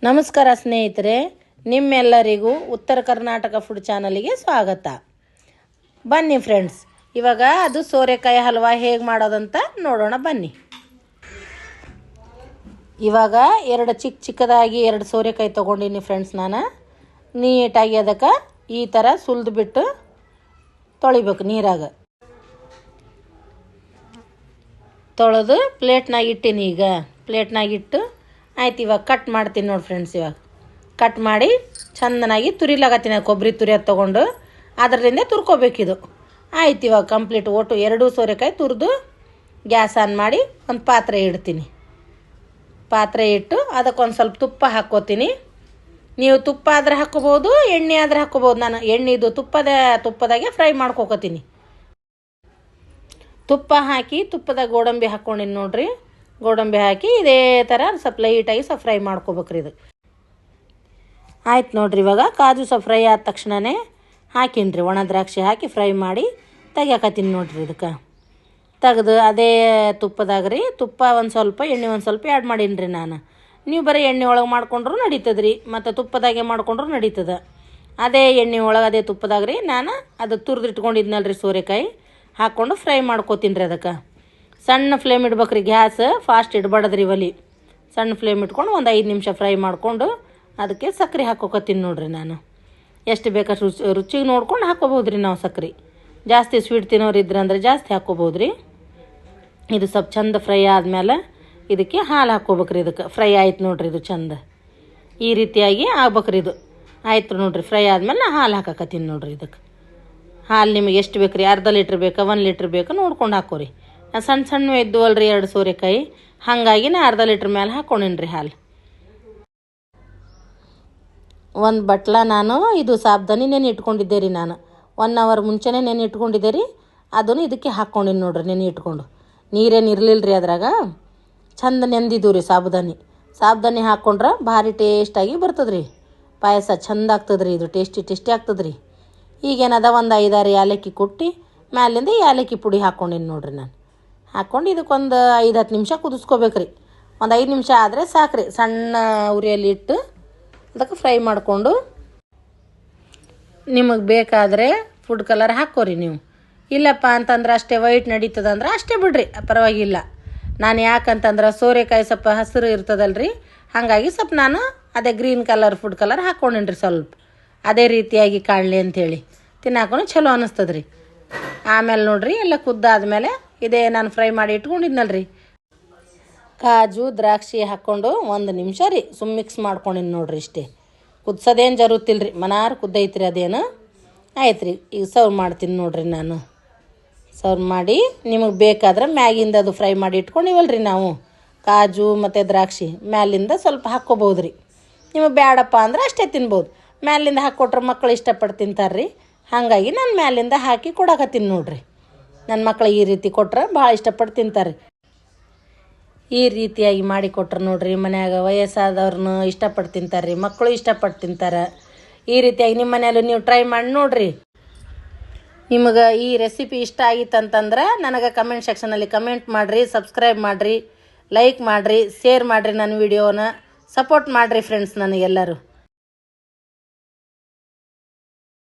ನಮಸ್ಕಾರ ಸ್ನೇಹಿತರೆ, ನಿಮ್ಮೆಲ್ಲರಿಗೂ ಉತ್ತರ ಕರ್ನಾಟಕ ಫುಡ್ ಚಾನಲಿಗೆ ಸ್ವಾಗತ. ಬನ್ನಿ ಫ್ರೆಂಡ್ಸ್, ಇವಾಗ ಅದು ಸೋರೆಕಾಯಿ ಹಲ್ವಾ ಹೇಗೆ ಮಾಡೋದಂತ ನೋಡೋಣ ಬನ್ನಿ. ಇವಾಗ ಚಿಕ್ಕದಾಗಿ 2 ಸೋರೆಕಾಯಿ ತೊಗೊಂಡಿನಿ ಫ್ರೆಂಡ್ಸ್. ನಾನು ನೀಟಾಗಿ ಅದಕ್ಕೆ ಈ ಥರ ಸುಲಿದು ಬಿಟ್ಟು ತೊಳಿಬೇಕು. ನೀರಾಗ ತೊಳೆದು ಪ್ಲೇಟ್ನಾಗ ಇಟ್ಟಿನಿ. ಈಗ ಪ್ಲೇಟ್ನಾಗ ಇಟ್ಟು ಆಯ್ತು. ಇವಾಗ ಕಟ್ ಮಾಡ್ತೀನಿ ನೋಡಿ ಫ್ರೆಂಡ್ಸ್. ಇವಾಗ ಕಟ್ ಮಾಡಿ ಚಂದನಾಗಿ ತುರಿಲಾಗತ್ತೀನಿ. ಕೊಬ್ಬರಿ ತುರಿಯೋದು ತೊಗೊಂಡು ಅದರಿಂದ ತುರ್ಕೋಬೇಕಿದು. ಆಯ್ತು. ಇವಾಗ ಕಂಪ್ಲೀಟ್ ಒಟ್ಟು 2 ಸೋರೆಕಾಯಿ ತುರಿದು ಗ್ಯಾಸ್ ಆನ್ ಮಾಡಿ ಒಂದು ಪಾತ್ರೆ ಇಡ್ತೀನಿ. ಪಾತ್ರೆ ಇಟ್ಟು ಅದಕ್ಕೊಂದು ಸ್ವಲ್ಪ ತುಪ್ಪ ಹಾಕ್ಕೋತೀನಿ. ನೀವು ತುಪ್ಪ ಆದರೆ ಹಾಕ್ಕೋಬೋದು, ಎಣ್ಣೆ ಆದರೆ ಹಾಕ್ಕೋಬೋದು. ನಾನು ಎಣ್ಣೆದು ತುಪ್ಪದಾಗೆ ಫ್ರೈ ಮಾಡ್ಕೋತೀನಿ. ತುಪ್ಪ ಹಾಕಿ ತುಪ್ಪದಾಗ ಗೋಡಂಬಿ ಹಾಕ್ಕೊಂಡಿನಿ ನೋಡ್ರಿ. ಗೋಡಂಬಿ ಹಾಕಿ ಇದೇ ಥರ ಸ್ವಲ್ಪ ಲೈಟಾಗಿ ಫ್ರೈ ಮಾಡ್ಕೋಬೇಕ್ರಿ. ಇದು ಆಯ್ತು ನೋಡ್ರಿ. ಇವಾಗ ಕಾಜು ಫ್ರೈ ಆದ ತಕ್ಷಣವೇ ಹಾಕಿನ್ರಿ ಒಣ ದ್ರಾಕ್ಷಿ ಹಾಕಿ ಫ್ರೈ ಮಾಡಿ ತೆಗಿಯಾಕತ್ತೀನಿ ನೋಡ್ರಿ. ಇದಕ್ಕೆ ತೆಗೆದು ಅದೇ ತುಪ್ಪದಾಗ್ರಿ ತುಪ್ಪ ಒಂದು ಸ್ವಲ್ಪ ಎಣ್ಣೆ ಒಂದು ಸ್ವಲ್ಪ ಆ್ಯಡ್ ಮಾಡೀನಿ ನಾನು. ನೀವು ಬರೀ ಎಣ್ಣೆ ಒಳಗೆ ಮಾಡ್ಕೊಂಡ್ರು ನಡೀತದ್ರಿ, ಮತ್ತು ತುಪ್ಪದಾಗೆ ಮಾಡ್ಕೊಂಡ್ರು ನಡೀತದೆ. ಅದೇ ಎಣ್ಣೆ ಒಳಗೆ ಅದೇ ತುಪ್ಪದಾಗ್ರಿ ನಾನು ಅದು ತುರಿದಿಟ್ಕೊಂಡಿದ್ನಲ್ರಿ ಸೋರೆಕಾಯಿ ಹಾಕ್ಕೊಂಡು ಫ್ರೈ ಮಾಡ್ಕೋತೀನಿ. ಅದಕ್ಕೆ ಸಣ್ಣ ಫ್ಲೇಮ್ ಇಡ್ಬೇಕ್ರಿ. ಗ್ಯಾಸ್ ಫಾಸ್ಟ್ ಇಡಬಾರ್ದ್ರಿ. ಒಲಿ ಸಣ್ಣ ಫ್ಲೇಮ್ ಇಟ್ಕೊಂಡು ಒಂದು 5 ನಿಮಿಷ ಫ್ರೈ ಮಾಡಿಕೊಂಡು ಅದಕ್ಕೆ ಸಕ್ಕರೆ ಹಾಕ್ಕೋತೀನಿ ನೋಡ್ರಿ. ನಾನು ಎಷ್ಟು ಬೇಕಷ್ಟು ರುಚಿಗೆ ನೋಡ್ಕೊಂಡು ಹಾಕ್ಕೋಬೋದ್ರಿ. ನಾವು ಸಕ್ಕರೆ ಜಾಸ್ತಿ ಸ್ವೀಟ್ ತಿನ್ನೋರು ಇದ್ರಂದ್ರೆ ಜಾಸ್ತಿ ಹಾಕ್ಕೋಬೋದ್ರಿ. ಇದು ಸ್ವಲ್ಪ ಚಂದ ಫ್ರೈ ಆದಮೇಲೆ ಇದಕ್ಕೆ ಹಾಲು ಹಾಕ್ಕೋಬೇಕ್ರಿ. ಇದಕ್ಕೆ ಫ್ರೈ ಆಯ್ತು ನೋಡ್ರಿ. ಇದು ಚಂದ ಈ ರೀತಿಯಾಗಿ ಆಗ್ಬೇಕ್ರಿ. ಇದು ಆಯ್ತು ನೋಡ್ರಿ. ಫ್ರೈ ಆದಮೇಲೆ ನಾ ಹಾಲು ಹಾಕಕತ್ತೀನಿ ನೋಡ್ರಿ. ಇದಕ್ಕೆ ಹಾಲು ನಿಮಗೆ ಎಷ್ಟು ಬೇಕು ರೀ? ಅರ್ಧ ಲೀಟ್ರ್ ಬೇಕಾ, 1 ಲೀಟ್ರ್ ಬೇಕಾ ನೋಡ್ಕೊಂಡು ಹಾಕೋರಿ. ನಾ ಸಣ್ಣ ಇದ್ದುವಲ್ರಿ 2 ಸೋರೆಕಾಯಿ, ಹಾಗಾಗಿ ನಾ ಅರ್ಧ ಲೀಟ್ರ್ ಮೇಲೆ ಹಾಕ್ಕೊಂಡಿನಿ ಹಾಲು. ಒಂದು ಬಟ್ಲ ನಾನು ಇದು ಸಾಬ್ದಾನಿ ನೆನೆ ಇಟ್ಕೊಂಡಿದ್ದೆ ರೀ. ನಾನು 1 ಅವರ್ ಮುಂಚೆನೇ ನೆನೆ ಇಟ್ಕೊಂಡಿದ್ದೆ ರೀ. ಅದನ್ನು ಇದಕ್ಕೆ ಹಾಕ್ಕೊಂಡಿನಿ ನೋಡ್ರಿ. ನೆನೆ ಇಟ್ಕೊಂಡು ನೀರೇನು ಇರಲಿಲ್ಲ ರೀ ಅದ್ರಾಗ. ಚಂದ ನೆಂದಿದ್ದು ರೀ ಸಾಬ್ದಾನಿ ಹಾಕ್ಕೊಂಡ್ರೆ ಭಾರಿ ಟೇಸ್ಟಾಗಿ ಬರ್ತದ್ರಿ. ಪಾಯಸ ಚಂದ ಆಗ್ತದ್ರಿ. ಇದು ಟೇಸ್ಟಿ ಆಗ್ತದ್ರಿ. ಈಗೇನದ ಒಂದು 5-6 ಏಲಕ್ಕಿ ಕುಟ್ಟಿ ಮ್ಯಾಲಿಂದ ಏಲಕ್ಕಿ ಪುಡಿ ಹಾಕ್ಕೊಂಡಿನಿ ನೋಡ್ರಿ. ನಾನು ಹಾಕ್ಕೊಂಡು ಇದಕ್ಕೊಂದು 5-10 ನಿಮಿಷ ಕುದಿಸ್ಕೋಬೇಕ್ರಿ. ಒಂದು 5 ನಿಮಿಷ ಆದರೆ ಸಾಕ್ರಿ. ಸಣ್ಣ ಉರಿಯಲ್ಲಿ ಇಟ್ಟು ಅದಕ್ಕೆ ಫ್ರೈ ಮಾಡಿಕೊಂಡು ನಿಮಗೆ ಬೇಕಾದರೆ ಫುಡ್ ಕಲರ್ ಹಾಕ್ಕೋರಿ. ನೀವು ಇಲ್ಲಪ್ಪ ಅಂತಂದ್ರೆ ಅಷ್ಟೇ ವೈಟ್ ನಡೀತದಂದ್ರೆ ಅಷ್ಟೇ ಬಿಡ್ರಿ, ಪರವಾಗಿಲ್ಲ. ನಾನು ಯಾಕಂತಂದ್ರೆ ಸೋರೆಕಾಯಿ ಸ್ವಲ್ಪ ಹಸಿರು ಇರ್ತದಲ್ರಿ, ಹಾಗಾಗಿ ಸ್ವಲ್ಪ ನಾನು ಅದೇ ಗ್ರೀನ್ ಕಲರ್ ಫುಡ್ ಕಲರ್ ಹಾಕ್ಕೊಂಡಿನಿ ಸ್ವಲ್ಪ. ಅದೇ ರೀತಿಯಾಗಿ ಕಾಣಲಿ ಅಂಥೇಳಿ ತಿನ್ನಾಕೊಂಡು ಚಲೋ ಅನ್ನಿಸ್ತದ್ರಿ. ಆಮೇಲೆ ನೋಡ್ರಿ ಎಲ್ಲ ಕುದ್ದಾದ್ಮೇಲೆ ಇದೇ ನಾನು ಫ್ರೈ ಮಾಡಿ ಇಟ್ಕೊಂಡಿದ್ನಲ್ರಿ ಕಾಜು ದ್ರಾಕ್ಷಿ ಹಾಕ್ಕೊಂಡು 1 ನಿಮಿಷ ರೀ ಮಿಕ್ಸ್ ಮಾಡ್ಕೊಂಡಿನಿ ನೋಡ್ರಿ. ಇಷ್ಟೇ, ಕುದ್ಸೋದೇನು ಜರುತ್ತಿಲ್ರಿ. ಮನಾರು ಕುದ್ದೈತ್ರಿ ಅದೇನು. ಆಯ್ತು ರೀ. ಈಗ ಸರ್ವ್ ಮಾಡ್ತೀನಿ ನೋಡ್ರಿ. ನಾನು ಸರ್ವ್ ಮಾಡಿ ನಿಮಗೆ ಬೇಕಾದ್ರೆ ಮ್ಯಾಗಿಂದ ಅದು ಫ್ರೈ ಮಾಡಿ ಇಟ್ಕೊಂಡಿವಲ್ರಿ ನಾವು ಕಾಜು ಮತ್ತು ದ್ರಾಕ್ಷಿ ಮ್ಯಾಲಿಂದ ಸ್ವಲ್ಪ ಹಾಕ್ಕೋಬೋದು ರೀ. ನಿಮಗೆ ಬೇಡಪ್ಪ ಅಂದ್ರೆ ಅಷ್ಟೇ ತಿನ್ಬೋದು. ಮ್ಯಾಲಿಂದ ಹಾಕ್ಕೊಟ್ರೆ ಮಕ್ಕಳು ಇಷ್ಟಪಟ್ಟು ತಿಂತಾರ್ರಿ. ಹಾಗಾಗಿ ನಾನು ಮ್ಯಾಲಿಂದ ಹಾಕಿ ಕೊಡಕತ್ತೀನಿ ನೋಡ್ರಿ. ನನ್ನ ಮಕ್ಕಳು ಈ ರೀತಿ ಕೊಟ್ರೆ ಭಾಳ ಇಷ್ಟಪಟ್ಟು ತಿಂತಾರೆ. ಈ ರೀತಿಯಾಗಿ ಮಾಡಿ ಕೊಟ್ರೆ ನೋಡ್ರಿ ಮನ್ಯಾಗ ವಯಸ್ಸಾದವ್ರನ್ನ ಇಷ್ಟಪಟ್ಟು ತಿಂತಾರೆ, ಮಕ್ಕಳು ಇಷ್ಟಪಟ್ಟು ತಿಂತಾರೆ. ಈ ರೀತಿಯಾಗಿ ನಿಮ್ಮ ಮನೆಯಲ್ಲೂ ನೀವು ಟ್ರೈ ಮಾಡಿ ನೋಡ್ರಿ. ನಿಮಗೆ ಈ ರೆಸಿಪಿ ಇಷ್ಟ ಆಗಿತ್ತಂತಂದ್ರೆ ನನಗೆ ಕಮೆಂಟ್ ಸೆಕ್ಷನಲ್ಲಿ ಕಮೆಂಟ್ ಮಾಡಿರಿ, ಸಬ್ಸ್ಕ್ರೈಬ್ ಮಾಡಿರಿ, ಲೈಕ್ ಮಾಡಿರಿ, ಶೇರ್ ಮಾಡಿರಿ. ನನ್ನ ವಿಡಿಯೋನ ಸಪೋರ್ಟ್ ಮಾಡಿರಿ ಫ್ರೆಂಡ್ಸ್ ನನಗೆಲ್ಲರೂ.